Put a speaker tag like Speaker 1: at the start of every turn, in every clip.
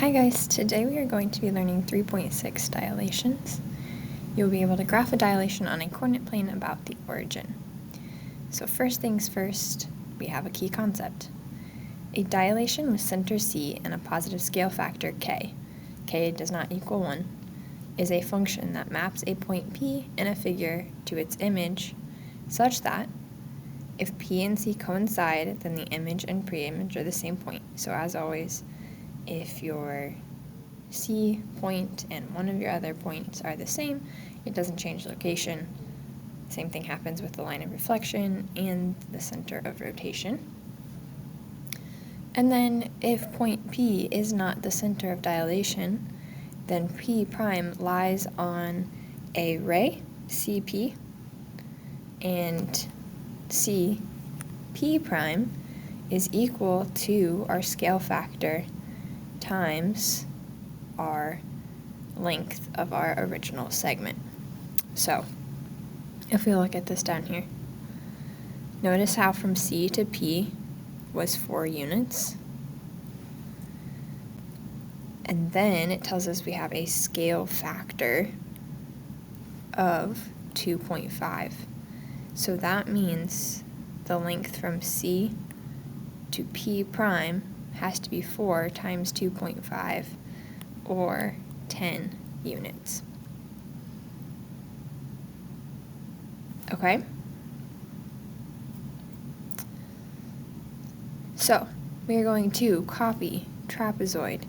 Speaker 1: Hi guys, today we are going to be learning 3.6 dilations. You'll be able to graph a dilation on a coordinate plane about the origin. So first things first, we have a key concept. A dilation with center C and a positive scale factor k does not equal 1, is a function that maps a point P in a figure to its image such that if P and C coincide, then the image and preimage are the same point. So as always, if your C point and one of your other points are the same, it doesn't change location. Same thing happens with the line of reflection and the center of rotation. And then if point P is not the center of dilation, then P prime lies on a ray, CP, and CP prime is equal to our scale factor times our length of our original segment. So, if we look at this down here, notice how from C to P was 4 units. And then it tells us we have a scale factor of 2.5. So that means the length from C to P prime has to be 4 times 2.5, or 10 units. Okay? So, we are going to copy trapezoid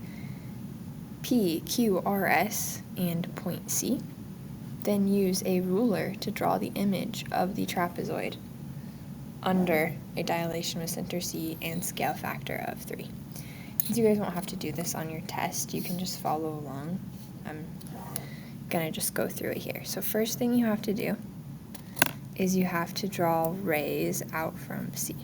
Speaker 1: PQRS and point C, then use a ruler to draw the image of the trapezoid under a dilation with center C and scale factor of 3. Since you guys won't have to do this on your test, you can just follow along. I'm gonna just go through it here. So first thing you have to do is you have to draw rays out from C.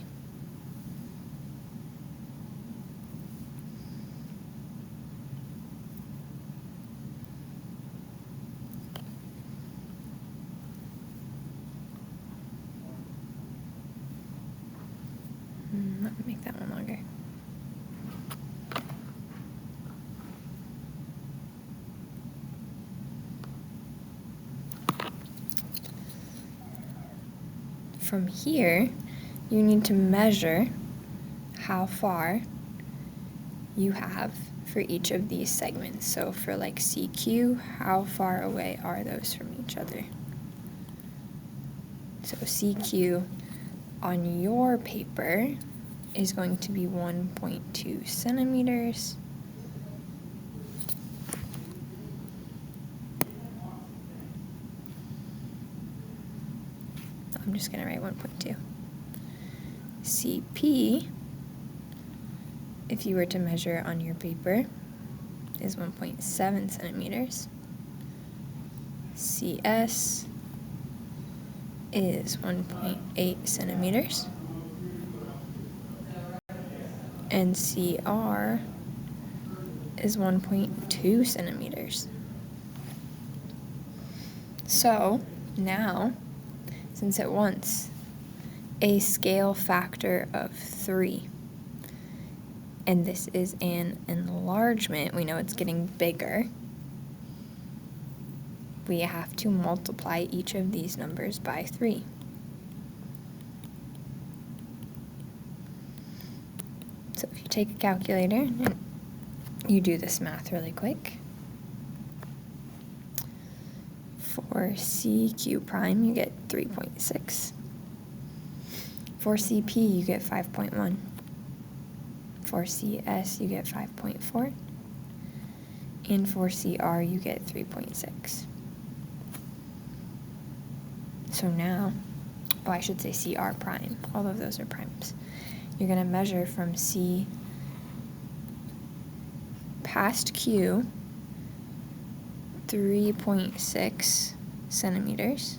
Speaker 1: Let me make that one longer. From here, you need to measure how far you have for each of these segments. So for like CQ, how far away are those from each other? So CQ on your paper is going to be 1.2 centimeters. I'm just going to write 1.2. CP, if you were to measure on your paper, is 1.7 centimeters. CS is 1.8 centimeters. And CR is 1.2 centimeters. So now, since it wants a scale factor of 3, and this is an enlargement, we know it's getting bigger, we have to multiply each of these numbers by 3. So if you take a calculator and you do this math really quick, for CQ prime you get 3.6. For CP you get 5.1. For CS you get 5.4. And for CR you get 3.6. So now, I should say CR prime, all of those are primes. You're going to measure from C past Q 3.6 centimeters,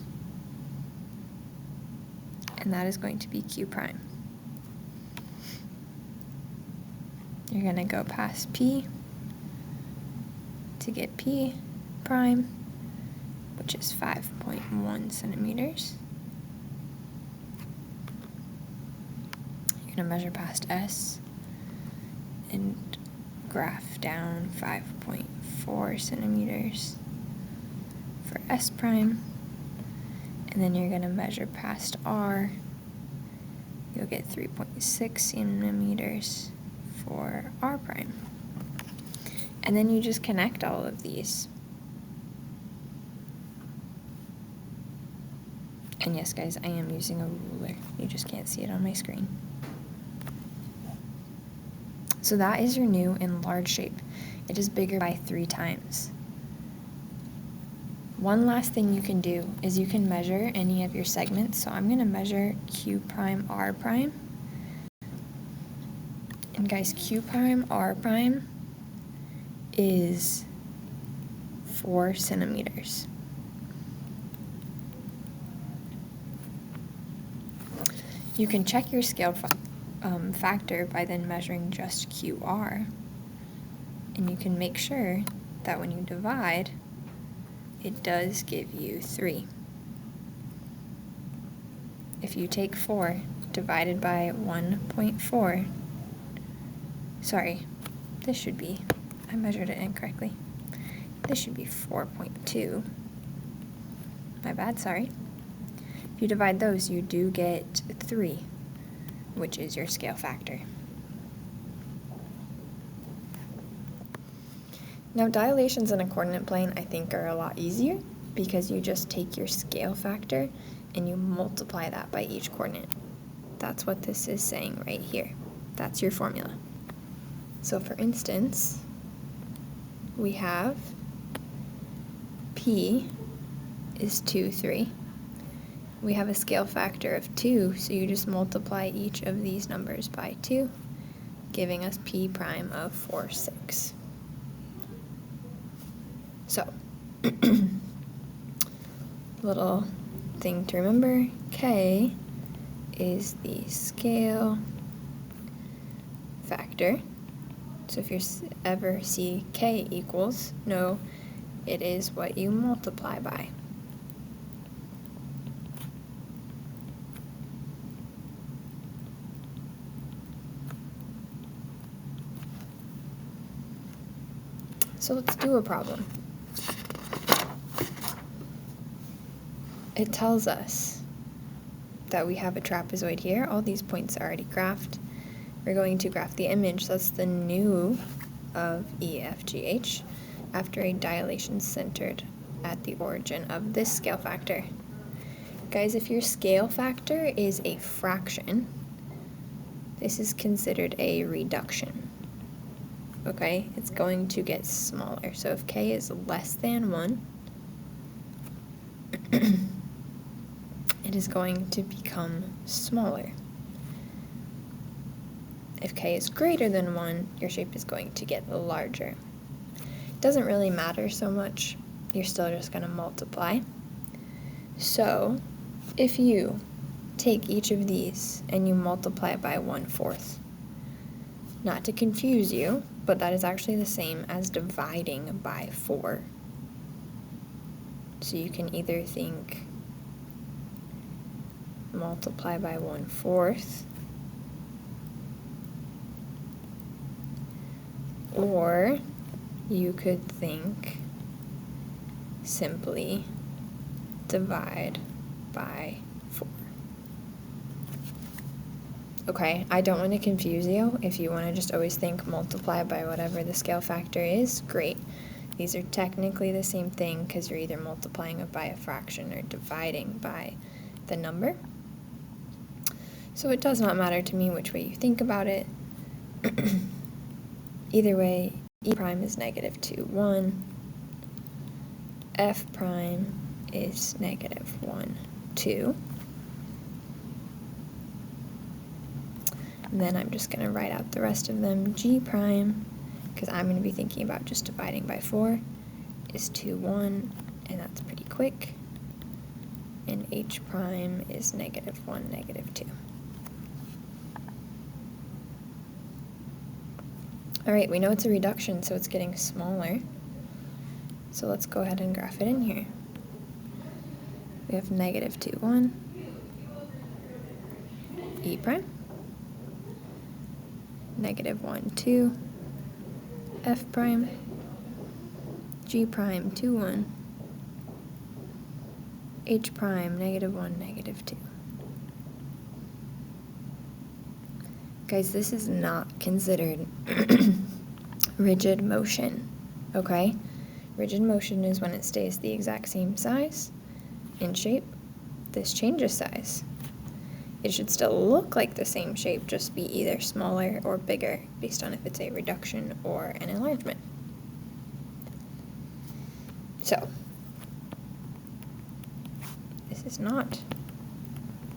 Speaker 1: and that is going to be Q prime. You're going to go past P to get P prime, which is 5.1 centimeters. You're going to measure past S and graph down 5.4 centimeters for S prime, and then you're going to measure past R. You'll get 3.6 centimeters for R prime. And then you just connect all of these. And yes, guys, I am using a ruler. You just can't see it on my screen. So that is your new enlarged shape. It is bigger by 3 times. One last thing you can do is you can measure any of your segments. So I'm going to measure Q prime R prime. And guys, Q prime R prime is 4 centimeters. You can check your scale factor by then measuring just QR, and you can make sure that when you divide, it does give you 3. If you take 4 divided by 1.4, sorry, this should be, I measured it incorrectly. This should be 4.2. My bad, sorry. If you divide those, you do get 3, which is your scale factor. Now, dilations in a coordinate plane I think are a lot easier because you just take your scale factor and you multiply that by each coordinate. That's what this is saying right here. That's your formula. So for instance, we have P is 2, 3. We have a scale factor of 2, so you just multiply each of these numbers by 2, giving us P prime of 4, 6. So, little thing to remember, K is the scale factor. So if you ever see K equals, no, it is what you multiply by. So let's do a problem. It tells us that we have a trapezoid here. All these points are already graphed. We're going to graph the image, that's the new of EFGH, after a dilation centered at the origin of this scale factor. Guys, if your scale factor is a fraction, this is considered a reduction. Okay, it's going to get smaller. So if K is less than 1, it is going to become smaller. If K is greater than 1, your shape is going to get larger. It doesn't really matter so much. You're still just going to multiply. So if you take each of these and you multiply by 1/4, not to confuse you, but that is actually the same as dividing by 4. So you can either think multiply by 1/4, or you could think simply divide by 4. Okay, I don't want to confuse you. If you want to just always think multiply by whatever the scale factor is, great. These are technically the same thing because you're either multiplying it by a fraction or dividing by the number. So it does not matter to me which way you think about it. Either way, E prime is -2, 1. F prime is -1, 2. And then I'm just going to write out the rest of them. G prime, because I'm going to be thinking about just dividing by 4, is 2, 1, and that's pretty quick. And H prime is -1, -2. All right, we know it's a reduction, so it's getting smaller. So let's go ahead and graph it in here. We have -2, 1, E prime, -1, 2, f prime, g prime 2, 1, h prime -1, -2. Guys, this is not considered rigid motion, okay? Rigid motion is when it stays the exact same size in shape. This changes size. It should still look like the same shape, just be either smaller or bigger based on if it's a reduction or an enlargement. So, this is not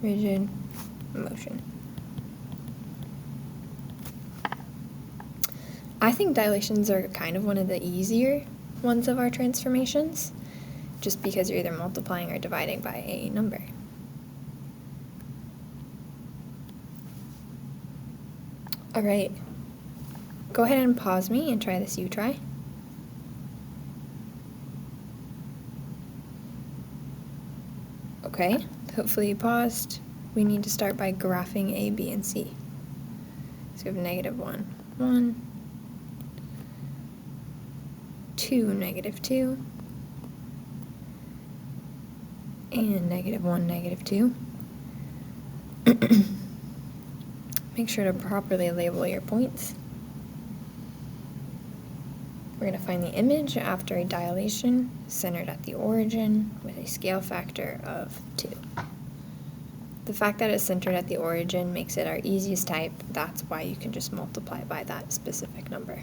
Speaker 1: rigid motion. I think dilations are kind of one of the easier ones of our transformations, just because you're either multiplying or dividing by a number. All right, go ahead and pause me and try this try. Okay, hopefully you paused. We need to start by graphing A, B, and C. So we have -1, 1, 2, -2, and -1, -2. Make sure to properly label your points. We're going to find the image after a dilation centered at the origin with a scale factor of 2. The fact that it's centered at the origin makes it our easiest type. That's why you can just multiply by that specific number.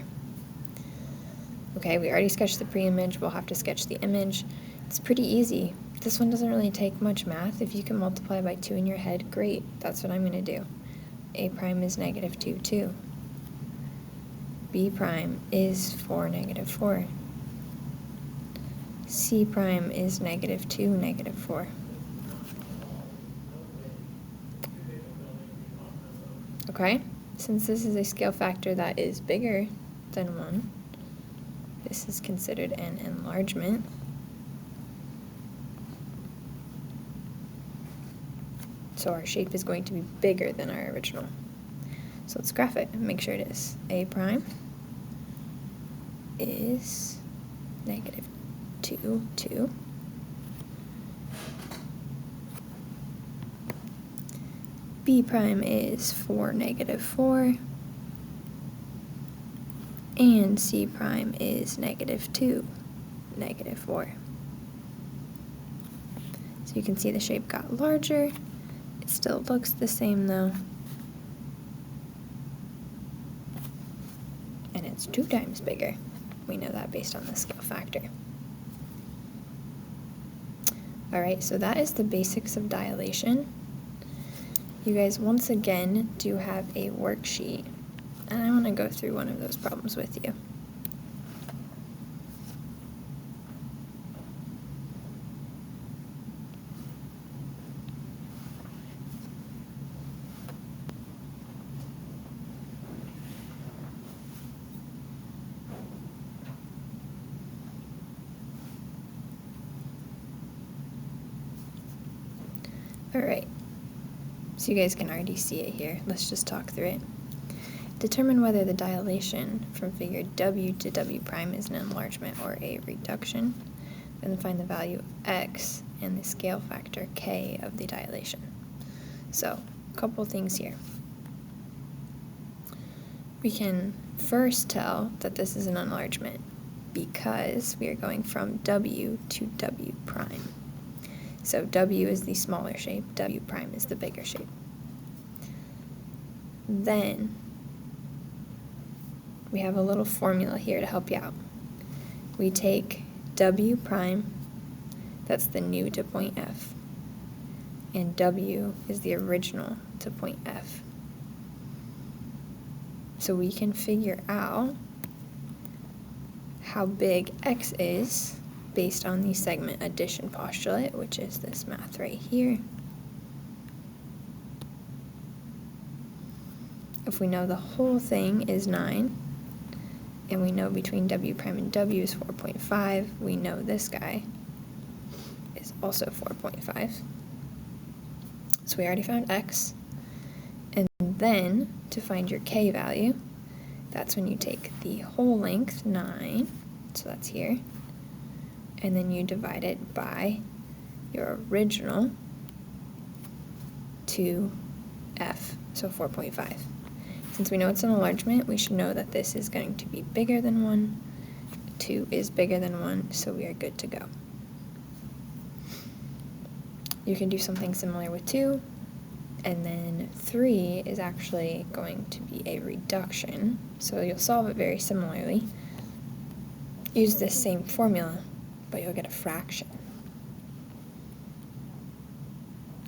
Speaker 1: Okay, we already sketched the pre-image. We'll have to sketch the image. It's pretty easy. This one doesn't really take much math. If you can multiply by 2 in your head, great. That's what I'm going to do. A prime is -2, 2. B prime is 4, -4. C prime is -2, -4. Okay, since this is a scale factor that is bigger than 1, this is considered an enlargement. So our shape is going to be bigger than our original. So let's graph it and make sure it is. A prime is -2, 2. B prime is 4, -4. And C prime is -2, -4. So you can see the shape got larger. It still looks the same though. And it's 2 times bigger. We know that based on the scale factor. Alright, so that is the basics of dilation. You guys once again do have a worksheet, and I want to go through one of those problems with you. Alright, so you guys can already see it here. Let's just talk through it. Determine whether the dilation from figure W to W prime is an enlargement or a reduction. Then find the value of x and the scale factor k of the dilation. So, a couple things here. We can first tell that this is an enlargement because we are going from W to W prime. So W is the smaller shape, W prime is the bigger shape. Then we have a little formula here to help you out. We take W prime, that's the new to point F, and W is the original to point F. So we can figure out how big X is based on the segment addition postulate, which is this math right here. If we know the whole thing is 9, and we know between W prime and W is 4.5, we know this guy is also 4.5. So we already found X. And then, to find your K value, that's when you take the whole length, 9, so that's here, and then you divide it by your original 2f, so 4.5. Since we know it's an enlargement, we should know that this is going to be bigger than 1, 2 is bigger than 1, so we are good to go. You can do something similar with 2, and then 3 is actually going to be a reduction, so you'll solve it very similarly. Use this same formula, but you'll get a fraction.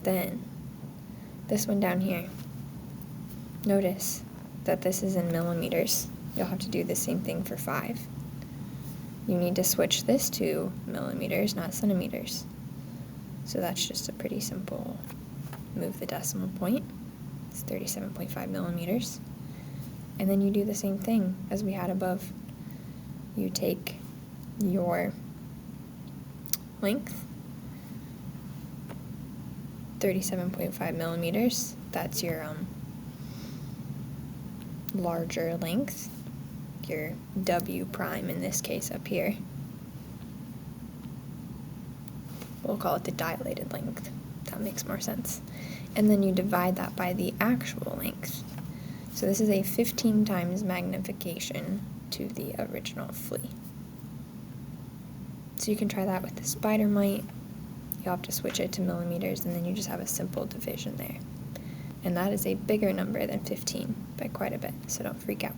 Speaker 1: Then, this one down here, notice that this is in millimeters. You'll have to do the same thing for 5. You need to switch this to millimeters, not centimeters. So that's just a pretty simple move the decimal point. It's 37.5 millimeters. And then you do the same thing as we had above. You take your length, 37.5 millimeters. That's your larger length, your W prime in this case up here. We'll call it the dilated length. That makes more sense. And then you divide that by the actual length. So this is a 15 times magnification to the original flea. So you can try that with the spider mite. You'll have to switch it to millimeters, and then you just have a simple division there. And that is a bigger number than 15 by quite a bit, so don't freak out.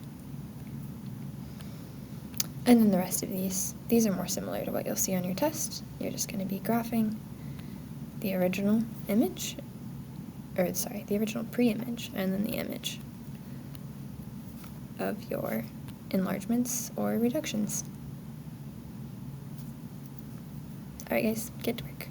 Speaker 1: And then the rest of these are more similar to what you'll see on your test. You're just going to be graphing the original image, the original pre-image, and then the image of your enlargements or reductions. Alright guys, get to work.